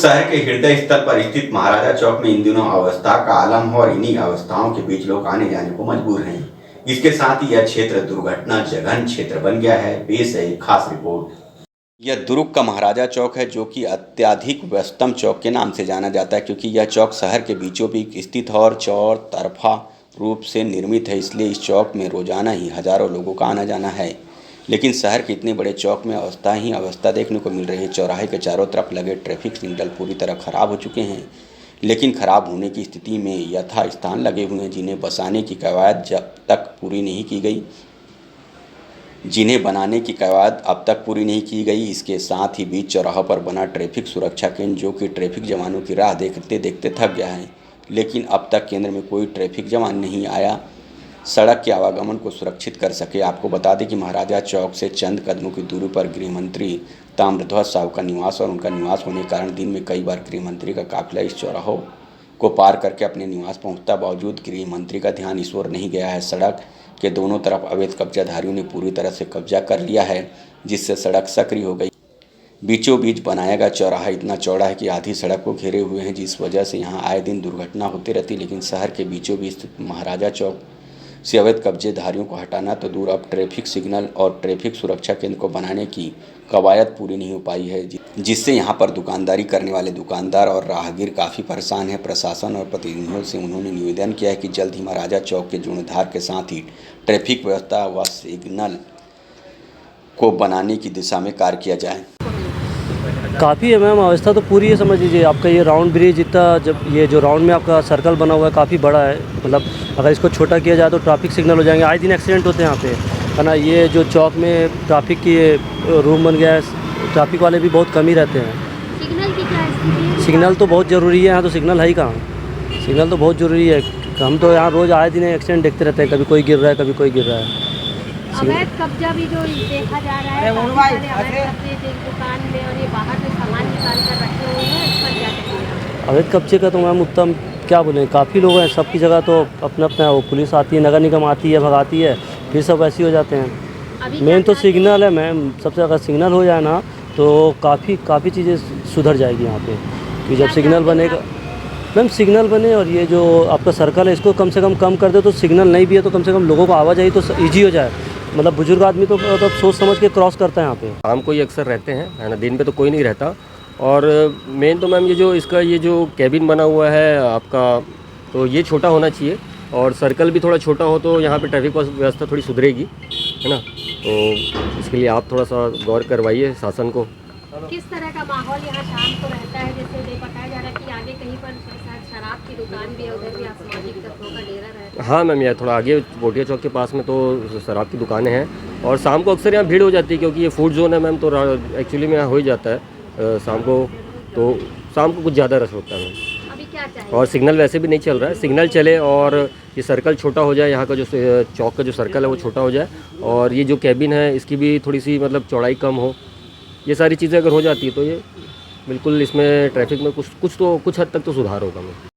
शहर के हृदय स्थल पर स्थित महाराजा चौक में इन दिनों अवस्था का आलम है और इन्हीं अवस्थाओं के बीच लोग आने जाने को मजबूर हैं। इसके साथ ही यह क्षेत्र दुर्घटना जघन क्षेत्र बन गया है। पेश है एक खास रिपोर्ट। यह दुर्ग का महाराजा चौक है, जो कि अत्यधिक व्यस्तम चौक के नाम से जाना जाता है, क्योंकि यह चौक शहर के बीचों बीच स्थित है और चौतरफा रूप से निर्मित है। इसलिए इस चौक में रोजाना ही हजारों लोगों का आना जाना है। लेकिन शहर के इतने बड़े चौक में अवस्था ही अवस्था देखने को मिल रही है। चौराहे के चारों तरफ लगे ट्रैफिक सिग्नल पूरी तरह खराब हो चुके हैं, लेकिन खराब होने की स्थिति में यथास्थान लगे हुए हैं, जिन्हें बसाने की कवायद जब तक पूरी नहीं की गई जिन्हें बनाने की कवायद अब तक पूरी नहीं की गई। इसके साथ ही बीच चौराहों पर बना ट्रैफिक सुरक्षा केंद्र, जो कि ट्रैफिक जवानों की राह देखते देखते थक गया है, लेकिन अब तक केंद्र में कोई ट्रैफिक जवान नहीं आया सड़क के आवागमन को सुरक्षित कर सके। आपको बता दें कि महाराजा चौक से चंद कदमों की दूरी पर गृह मंत्री ताम्रध्वज साहू का निवास और उनका निवास होने के कारण दिन में कई बार गृह मंत्री का काफिला इस चौराहों को पार करके अपने निवास पहुंचता। बावजूद गृह मंत्री का ध्यान इस ओर नहीं गया है। सड़क के दोनों तरफ अवैध कब्जाधारियों ने पूरी तरह से कब्जा कर लिया है, जिससे सड़क सक्रिय हो गई। बीचों बीच बनाया गया चौराहा इतना चौड़ा है कि आधी सड़क को घेरे हुए हैं, जिस वजह से यहाँ आए दिन दुर्घटना होती रहती। लेकिन शहर के बीचों बीच स्थित महाराजा चौक से अवैध कब्जेधारियों को हटाना तो दूर, अब ट्रैफिक सिग्नल और ट्रैफिक सुरक्षा केंद्र को बनाने की कवायद पूरी नहीं हो पाई है, जिससे यहाँ पर दुकानदारी करने वाले दुकानदार और राहगीर काफ़ी परेशान हैं। प्रशासन और प्रतिनिधियों से उन्होंने निवेदन किया है कि जल्द ही महाराजा चौक के जीर्णोद्धार के साथ ही ट्रैफिक व्यवस्था व सिग्नल को बनाने की दिशा में कार्य किया जाए। काफ़ी है मैम, अवस्था तो पूरी है। समझ लीजिए आपका ये राउंड ब्रिज इतना, जब ये जो राउंड में आपका सर्कल बना हुआ है काफ़ी बड़ा है। मतलब अगर इसको छोटा किया जाए तो ट्रैफिक सिग्नल हो जाएंगे। आए दिन एक्सीडेंट होते हैं यहाँ पे, है ना। ये जो चौक में ट्रैफिक की रूम बन गया है, ट्रैफिक वाले भी बहुत कम ही रहते हैं। सिग्नल की क्या स्थिति है? सिग्नल तो बहुत ज़रूरी है यहाँ, तो सिग्नल है ही कहाँ। सिग्नल तो बहुत ज़रूरी है। हम तो यहाँ रोज़ आए दिन एक्सीडेंट देखते रहते हैं, कभी कोई गिर रहा है, कभी कोई गिर रहा है। अवैध कब्जा भी जो देखा जा रहा है, दुकान में और ये बाहर से सामान निकाल कर रखे हुए हैं, इस पर क्या कहेंगे? अवैध कब्जे का तो मैम उत्तम क्या बोलें, काफ़ी लोग हैं। सबकी जगह तो अपना अपना वो पुलिस आती है, नगर निगम आती है, भगाती है, फिर सब ऐसे हो जाते हैं। मेन तो सिग्नल है मैम। सबसे अगर सिग्नल हो जाए ना तो काफ़ी चीज़ें सुधर जाएगी यहाँ पे। कि जब सिग्नल बनेगा मैम, सिग्नल बने और ये जो आपका सर्कल है इसको कम से कम कर दे, तो सिग्नल नहीं भी है तो कम से कम लोगों को आवाजाही तो ईजी हो जाए। मतलब बुजुर्ग आदमी तो सोच समझ के क्रॉस करता है यहाँ पे। शाम को ही अक्सर रहते हैं, है ना, दिन पे तो कोई नहीं रहता। और मेन तो मैम ये जो कैबिन बना हुआ है आपका, तो ये छोटा होना चाहिए और सर्कल भी थोड़ा छोटा हो तो यहाँ पे ट्रैफिक व्यवस्था थोड़ी सुधरेगी, है ना। तो इसके लिए आप थोड़ा सा गौर करवाइए शासन को। किस तरह का माहौल यहाँ शाम को रहता है? जैसे बताया जा रहा है कि आगे कहीं पर शराब की दुकान भी है, उधर भी असामाजिक तत्वों का डेरा है। हाँ मैम, यह थोड़ा आगे बोटिया चौक के पास में तो शराब की दुकानें हैं और शाम को अक्सर यहाँ भीड़ हो जाती है, क्योंकि ये फूड जोन है मैम। तो एक्चुअली में यहाँ हो ही जाता है शाम को कुछ ज़्यादा रश होता है मैम। अभी क्या चाहिए? और सिग्नल वैसे भी नहीं चल रहा है। सिग्नल चले और ये सर्कल छोटा हो जाए, यहाँ का जो चौक का जो सर्कल है वो छोटा हो जाए, और ये जो कैबिन है इसकी भी थोड़ी सी मतलब चौड़ाई कम हो। ये सारी चीज़ें अगर हो जाती है तो ये बिल्कुल इसमें ट्रैफिक में कुछ हद तक तो सुधार होगा मैम।